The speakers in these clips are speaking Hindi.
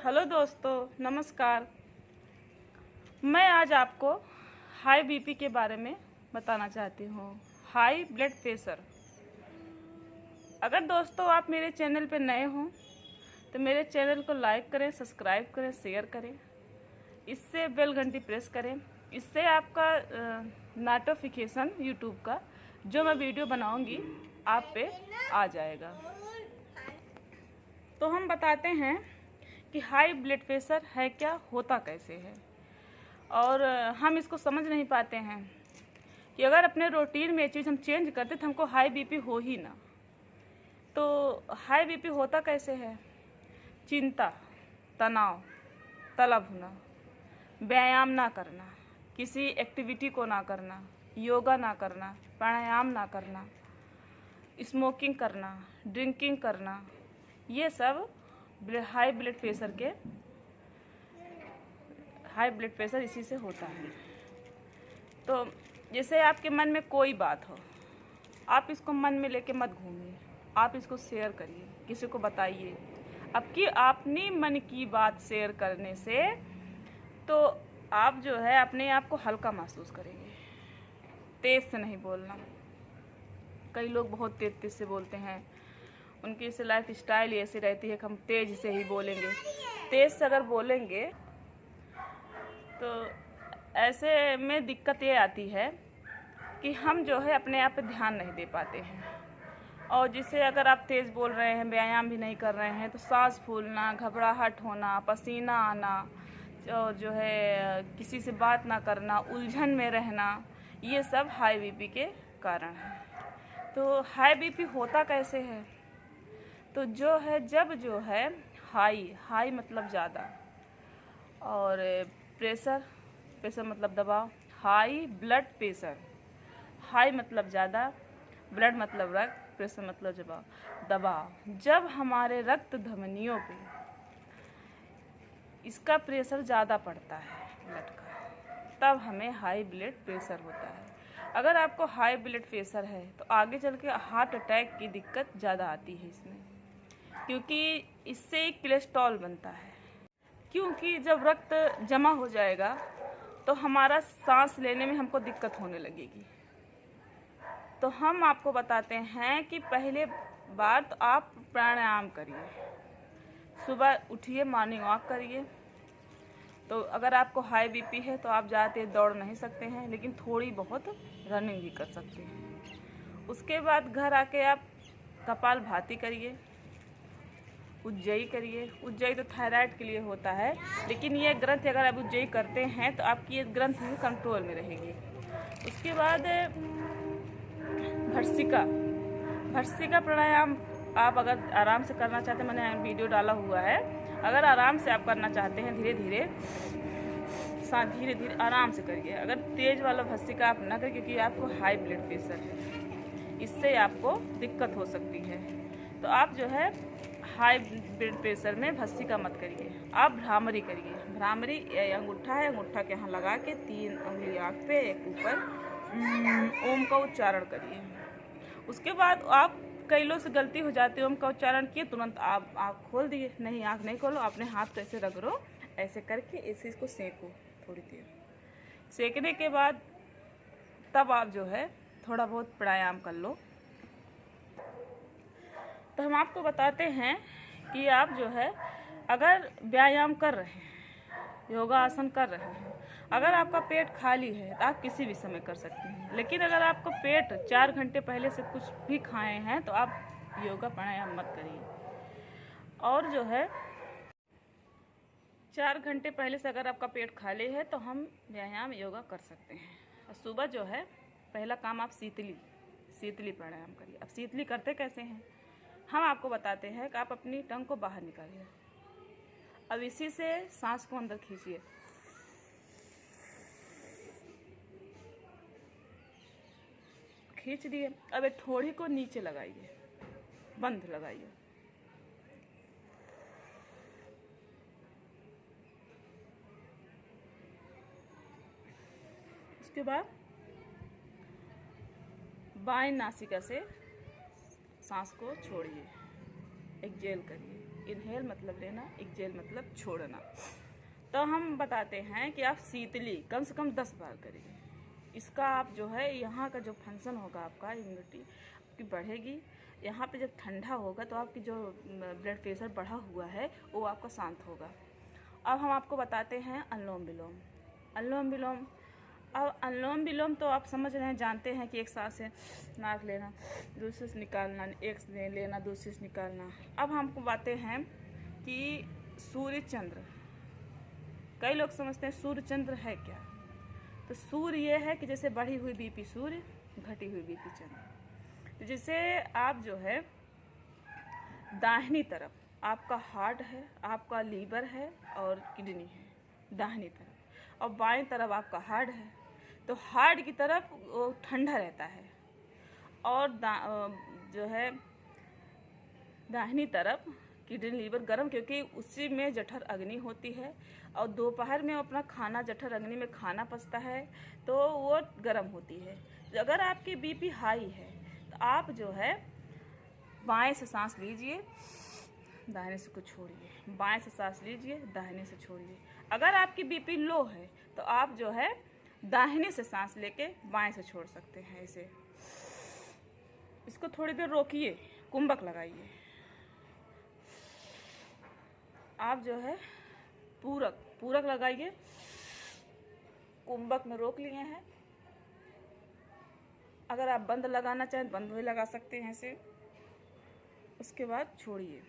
हेलो दोस्तों, नमस्कार। मैं आज आपको हाई बीपी के बारे में बताना चाहती हूँ। High blood pressure. अगर दोस्तों आप मेरे चैनल पर नए हों तो मेरे चैनल को लाइक करें, सब्सक्राइब करें, शेयर करें, इससे बेल घंटी प्रेस करें। इससे आपका नोटिफिकेशन यूट्यूब का जो मैं वीडियो बनाऊंगी आप पे आ जाएगा। तो हम बताते हैं कि हाई ब्लड प्रेशर है क्या, होता कैसे है। और हम इसको समझ नहीं पाते हैं कि अगर अपने रूटीन में ये चीज़ हम चेंज करते तो हमको हाई बीपी हो ही ना। तो हाई बीपी होता कैसे है? चिंता, तनाव, तला भुना, व्यायाम ना करना, किसी एक्टिविटी को ना करना, योगा ना करना, प्राणायाम ना करना, स्मोकिंग करना, ड्रिंकिंग करना, ये सब हाई ब्लड प्रेशर इसी से होता है। तो जैसे आपके मन में कोई बात हो, आप इसको मन में लेके मत घूमिए, आप इसको शेयर करिए, किसी को बताइए। अपनी मन की बात शेयर करने से तो आप जो है अपने आप को हल्का महसूस करेंगे। तेज से नहीं बोलना। कई लोग बहुत तेज से बोलते हैं, उनकी इसे लाइफ स्टाइल ऐसी रहती है कि हम तेज से ही बोलेंगे। तेज से अगर बोलेंगे तो ऐसे में दिक्कत ये आती है कि हम जो है अपने आप पे ध्यान नहीं दे पाते हैं। और जिससे अगर आप तेज़ बोल रहे हैं, व्यायाम भी नहीं कर रहे हैं, तो सांस फूलना, घबराहट होना, पसीना आना, और जो है किसी से बात ना करना, उलझन में रहना, ये सब हाई बीपी के कारण है। तो हाई बीपी होता कैसे है? तो जब हाई मतलब ज़्यादा, और प्रेशर मतलब दबाव। हाई ब्लड प्रेशर, हाई मतलब ज़्यादा, ब्लड मतलब रक्त, प्रेशर मतलब दबाव। जब हमारे रक्त धमनियों पे इसका प्रेशर ज़्यादा पड़ता है ब्लड का, तब हमें हाई ब्लड प्रेशर होता है। अगर आपको हाई ब्लड प्रेशर है तो आगे चल के हार्ट अटैक की दिक्कत ज़्यादा आती है इसमें, क्योंकि इससे एक कोलेस्ट्रॉल बनता है। क्योंकि जब रक्त जमा हो जाएगा तो हमारा सांस लेने में हमको दिक्कत होने लगेगी। तो हम आपको बताते हैं कि पहले बार तो आप प्राणायाम करिए, सुबह उठिए, मॉर्निंग वॉक करिए। तो अगर आपको हाई बीपी है तो आप ज़्यादा दौड़ नहीं सकते हैं, लेकिन थोड़ी बहुत रनिंग भी कर सकते हैं। उसके बाद घर आके आप कपालभाति करिए, उज्जयी करिए। उज्जयी तो थायराइड के लिए होता है, लेकिन ये ग्रंथि अगर आप उज्जयी करते हैं तो आपकी ये ग्रंथि भी कंट्रोल में रहेगी। उसके बाद भर्सिका प्राणायाम आप अगर आराम से करना चाहते हैं, मैंने वीडियो डाला हुआ है। अगर आराम से आप करना चाहते हैं, धीरे धीरे आराम से करिए। अगर तेज वाला भर्सिका आप ना करें, क्योंकि आपको हाई ब्लड प्रेशर है, इससे आपको दिक्कत हो सकती है। तो आप जो है हाई ब्लड प्रेशर में भर्सिका मत करिए, आप भ्रामरी करिए। भ्रामरी अंगूठा है, अंगूठा के यहाँ लगा के 3 उंगली आँख पे, एक ऊपर, ओम का उच्चारण करिए। उसके बाद आप कई लोग से गलती हो जाती है, ओम का उच्चारण किए तुरंत आप आँख खोल दिए। नहीं, आँख नहीं खोलो, अपने हाथ को ऐसे रगड़ो, ऐसे करके इसे इसको सेको थोड़ी देर। सेकने के बाद तब आप जो है थोड़ा बहुत प्राणायाम कर लो। तो हम आपको बताते हैं कि आप जो है अगर व्यायाम कर रहे हैं, योगा आसन कर रहे हैं, अगर आपका पेट खाली है तो आप किसी भी समय कर सकते हैं। लेकिन अगर आपको पेट 4 घंटे पहले से कुछ भी खाए हैं तो आप योगा प्राणायाम मत करिए। और जो है 4 घंटे पहले से अगर आपका पेट खाली है तो हम व्यायाम योगा कर सकते हैं। और सुबह जो है पहला काम आप शीतली प्राणायाम करिए। अब शीतली करते कैसे हैं हम आपको बताते हैं कि आप अपनी टंग को बाहर निकालिए। अब इसी से सांस को अंदर खींचिए, खींच दिए। अब एक थोड़ी को नीचे लगाइए, बंद लगाइए। उसके बाद बाएं नासिका से सांस को छोड़िए, एक्सहेल करिए। इनहेल मतलब लेना, एक्सेल मतलब छोड़ना। तो हम बताते हैं कि आप शीतली कम से कम 10 बार करिए। इसका आप जो है यहाँ का जो फंक्शन होगा आपका इम्यूनिटी आपकी बढ़ेगी। यहाँ पे जब ठंडा होगा तो आपकी जो ब्लड प्रेशर बढ़ा हुआ है वो आपका शांत होगा। अब हम आपको बताते हैं अनुलोम विलोम। अनुलोम विलोम, अब अनुलोम विलोम तो आप समझ रहे हैं, जानते हैं कि एक सांस से नाक लेना, दूसरे से निकालना, एक से लेना दूसरे से निकालना। अब हमको बातें हैं कि सूर्य चंद्र, कई लोग समझते हैं सूर्य चंद्र है क्या। तो सूर्य ये है कि जैसे बढ़ी हुई बीपी सूर्य, घटी हुई बीपी चंद्र। तो जैसे आप जो है दाहिनी तरफ आपका हार्ट है, आपका लीवर है और किडनी है दाहिनी तरफ, और बाएं तरफ आपका हार्ट है। तो हार्ट की तरफ वो ठंडा रहता है और जो है दाहिनी तरफ किडनी लीवर गर्म, क्योंकि उसी में जठर अग्नि होती है और दोपहर में अपना खाना जठर अग्नि में खाना पचता है तो वो गर्म होती है। अगर आपकी बीपी हाई है तो आप जो है बाएं से सांस लीजिए, दाहिने से को छोड़िए, बाएं से सांस लीजिए, दाहिने से छोड़िए। अगर आपकी बीपी लो है तो आप जो है दाहिने से सांस लेके बाएं से छोड़ सकते हैं। ऐसे इसको थोड़ी देर रोकिए, कुंभक लगाइए। आप जो है पूरक लगाइए, कुंभक में रोक लिए हैं। अगर आप बंद लगाना चाहें तो बंद भी लगा सकते हैं ऐसे। उसके बाद छोड़िए।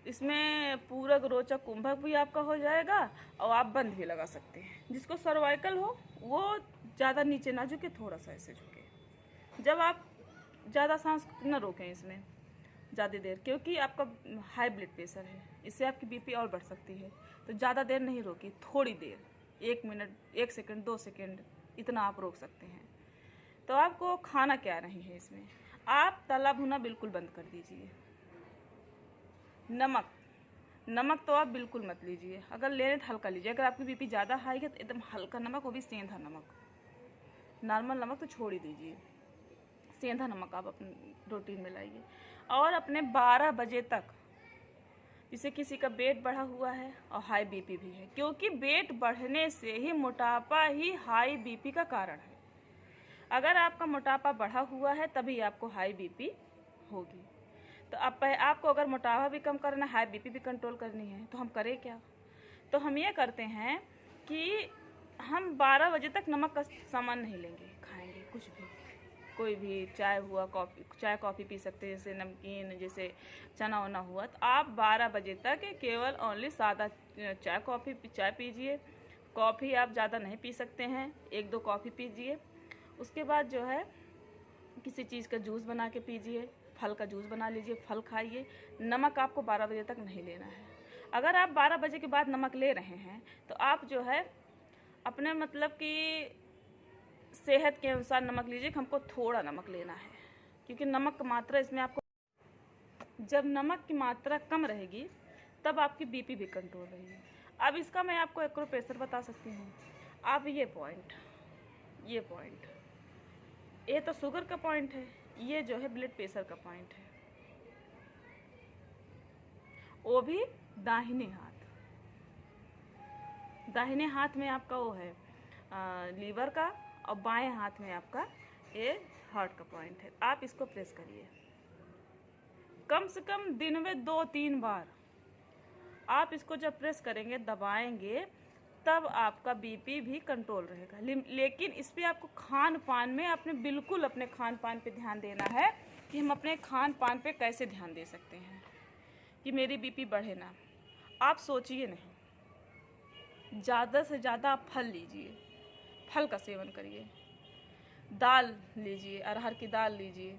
इसमें पूरक रोचक कुंभक भी आपका हो जाएगा और आप बंद भी लगा सकते हैं। जिसको सर्वाइकल हो वो ज़्यादा नीचे ना झुके, थोड़ा सा ऐसे झुके। जब आप ज़्यादा सांस न रोकें इसमें ज़्यादा देर, क्योंकि आपका हाई ब्लड प्रेशर है, इससे आपकी बीपी और बढ़ सकती है। तो ज़्यादा देर नहीं रोकी, थोड़ी देर, 1 मिनट, 1 सेकंड, 2 सेकंड, इतना आप रोक सकते हैं। तो आपको खाना क्या नहीं है इसमें, आप तला भुना बिल्कुल बंद कर दीजिए। नमक तो आप बिल्कुल मत लीजिए, अगर ले रहे तो हल्का लीजिए। अगर आपकी बीपी ज़्यादा हाई है तो एकदम हल्का नमक, वो भी सेंधा नमक, नॉर्मल नमक तो छोड़ ही दीजिए। सेंधा नमक आप अपने रूटीन में लाइए। और अपने 12 बजे तक, जैसे किसी का वेट बढ़ा हुआ है और हाई बीपी भी है, क्योंकि वेट बढ़ने से ही मोटापा ही हाई बीपी का कारण है। अगर आपका मोटापा बढ़ा हुआ है तभी आपको हाई बीपी होगी। तो आपको अगर मोटापा भी कम करना है, हाई बीपी भी कंट्रोल करनी है, तो हम करें क्या। तो हम ये करते हैं कि हम 12 बजे तक नमक का सामान नहीं लेंगे, खाएंगे कुछ भी, कोई भी चाय हुआ, चाय कॉफ़ी पी सकते हैं, जैसे नमकीन, जैसे चना वना हुआ। तो आप 12 बजे तक केवल ओनली सादा चाय पीजिए। कॉफ़ी आप ज़्यादा नहीं पी सकते हैं, 1-2 कॉफ़ी पीजिए। उसके बाद जो है किसी चीज़ का जूस बना के पीजिए, फल का जूस बना लीजिए, फल खाइए। नमक आपको 12 बजे तक नहीं लेना है। अगर आप 12 बजे के बाद नमक ले रहे हैं तो आप जो है अपने मतलब कि सेहत के अनुसार नमक लीजिए। हमको थोड़ा नमक लेना है, क्योंकि नमक की मात्रा इसमें आपको, जब नमक की मात्रा कम रहेगी तब आपकी बीपी भी कंट्रोल रहेगी। अब इसका मैं आपको एक्यूप्रेशर बता सकती हूँ। आप ये पॉइंट, ये तो शुगर का पॉइंट है, ये जो है ब्लड प्रेशर का पॉइंट है, वो भी दाहिने हाथ में आपका वो है लीवर का, और बाएं हाथ में आपका ये हार्ट का पॉइंट है। आप इसको प्रेस करिए कम से कम दिन में 2-3 बार। आप इसको जब प्रेस करेंगे, दबाएंगे, तब आपका बीपी भी कंट्रोल रहेगा। लेकिन इस पे आपको खान पान में बिल्कुल अपने खान पान पे ध्यान देना है कि हम अपने खान पान पे कैसे ध्यान दे सकते हैं कि मेरी बीपी बढ़े ना। आप सोचिए नहीं, ज़्यादा से ज़्यादा आप फल लीजिए, फल का सेवन करिए, दाल लीजिए, अरहर की दाल लीजिए,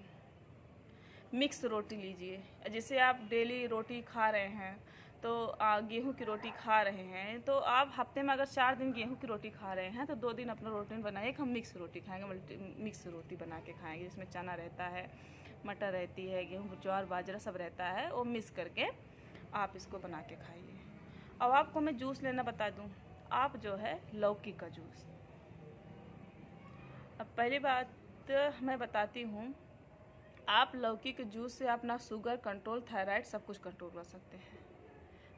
मिक्स रोटी लीजिए। जैसे आप डेली रोटी खा रहे हैं तो गेहूं की रोटी खा रहे हैं, तो आप हफ्ते में अगर 4 दिन गेहूं की रोटी खा रहे हैं तो 2 दिन अपना रूटीन बनाइए कि हम मिक्स रोटी खाएंगे, मिक्स रोटी बना के खाएंगे, जिसमें चना रहता है, मटर रहती है, गेहूं, ज्वार, बाजरा सब रहता है, वो मिक्स करके आप इसको बना के खाइए। अब आपको मैं जूस लेना बता दूँ, आप जो है लौकी का जूस। अब पहली बात मैं बताती हूँ, आप लौकी के जूस से अपना शुगर कंट्रोल, थायराइड सब कुछ कंट्रोल कर सकते हैं।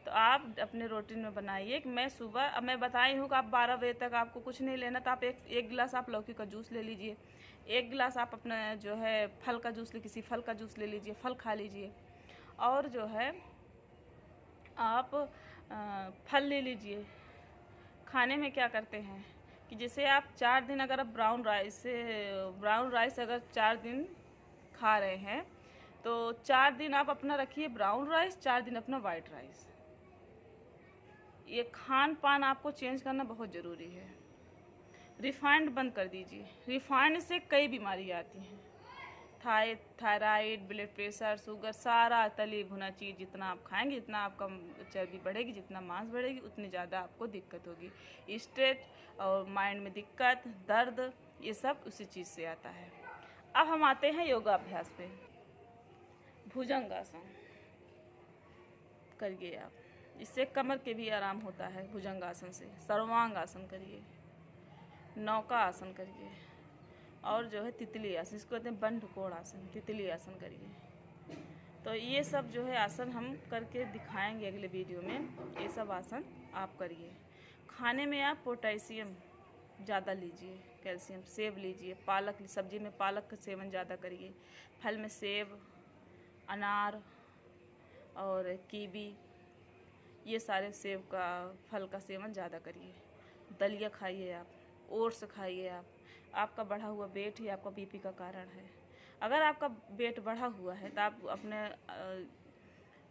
तो आप अपने रूटीन में बनाइए कि मैं सुबह, अब मैं बताई हूँ कि आप 12 बजे तक आपको कुछ नहीं लेना, तो आप एक गिलास आप लौकी का जूस ले लीजिए, एक गिलास आप अपना जो है फल का जूस किसी फल का जूस ले लीजिए, फल खा लीजिए। और जो है आप फल ले लीजिए। खाने में क्या करते हैं कि जैसे आप 4 दिन अगर आप ब्राउन राइस अगर 4 दिन खा रहे हैं, तो 4 दिन आप अपना रखिए ब्राउन राइस, 4 दिन अपना वाइट राइस। ये खान पान आपको चेंज करना बहुत ज़रूरी है। रिफाइंड बंद कर दीजिए। रिफाइंड से कई बीमारी आती हैं, थायराइड, ब्लड प्रेशर, शुगर, सारा तली भुना चीज़ जितना आप खाएंगे जितना आपका चर्बी बढ़ेगी, जितना मांस बढ़ेगी, उतनी ज़्यादा आपको दिक्कत होगी। स्ट्रेस और माइंड में दिक्कत, दर्द, ये सब उसी चीज़ से आता है। अब हम आते हैं योगाभ्यास पे। भुजंगासन करिए आप, इससे कमर के भी आराम होता है भुजंगासन से। सर्वांग आसन करिए, नौका आसन करिए, और जो है तितली आसन, इसको कहते हैं बंधकोण आसन, तितली आसन करिए। तो ये सब जो है आसन हम करके दिखाएंगे अगले वीडियो में। ये सब आसन आप करिए। खाने में आप पोटेशियम ज़्यादा लीजिए, कैल्शियम। सेब लीजिए, पालक, सब्जी में पालक का सेवन ज़्यादा करिए। फल में सेब, अनार और कीवी, ये सारे सेब का फल का सेवन ज़्यादा करिए। दलिया खाइए आप, ओट्स खाइए आप। आपका बढ़ा हुआ वेट ही आपका बीपी का कारण है। अगर आपका वेट बढ़ा हुआ है तो आप अपने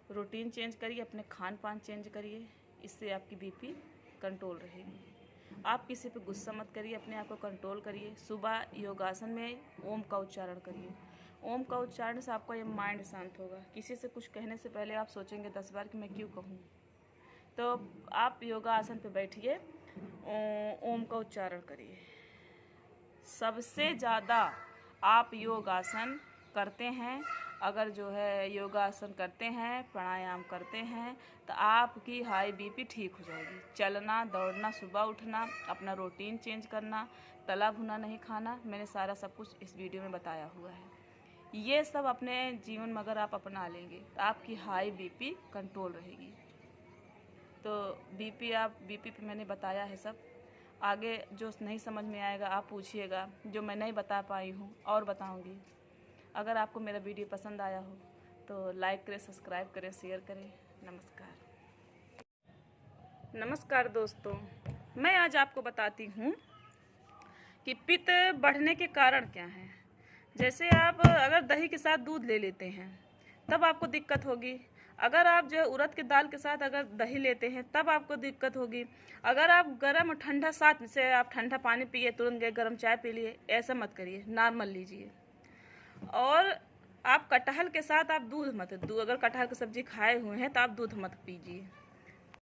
रूटीन चेंज करिए, अपने खान पान चेंज करिए, इससे आपकी बीपी कंट्रोल रहेगी। आप किसी पे गुस्सा मत करिए, अपने आप को कंट्रोल करिए। सुबह योगासन में ओम का उच्चारण करिए। ओम का उच्चारण से आपका ये माइंड शांत होगा। किसी से कुछ कहने से पहले आप सोचेंगे 10 बार कि मैं क्यों कहूँ। तो आप योगा आसन पे बैठिए, ओम का उच्चारण करिए। सबसे ज़्यादा आप योगासन करते हैं, अगर जो है योगासन करते हैं, प्राणायाम करते हैं, तो आपकी हाई बीपी ठीक हो जाएगी। चलना, दौड़ना, सुबह उठना, अपना रूटीन चेंज करना, तला भुना नहीं खाना, मैंने सारा सब कुछ इस वीडियो में बताया हुआ है। ये सब अपने जीवन में अगर आप अपना लेंगे तो आपकी हाई बीपी कंट्रोल रहेगी। तो बीपी पे मैंने बताया है सब। आगे जो नहीं समझ में आएगा आप पूछिएगा, जो मैं नहीं बता पाई हूँ और बताऊँगी। अगर आपको मेरा वीडियो पसंद आया हो तो लाइक करें, सब्सक्राइब करें, शेयर करें। नमस्कार दोस्तों, मैं आज आपको बताती हूँ कि पित्त बढ़ने के कारण क्या हैं। जैसे आप अगर दही के साथ दूध ले लेते हैं तब आपको दिक्कत होगी। अगर आप जो है उड़द की दाल के साथ अगर दही लेते हैं तब आपको दिक्कत होगी। अगर आप गर्म और ठंडा साथ से आप ठंडा पानी पिए, तुरंत गए गर्म चाय पी लिए, ऐसा मत करिए, नॉर्मल लीजिए। और आप कटहल के साथ आप दूध मत, अगर कटहल की सब्जी खाए हुए हैं तो आप दूध मत पीजिए।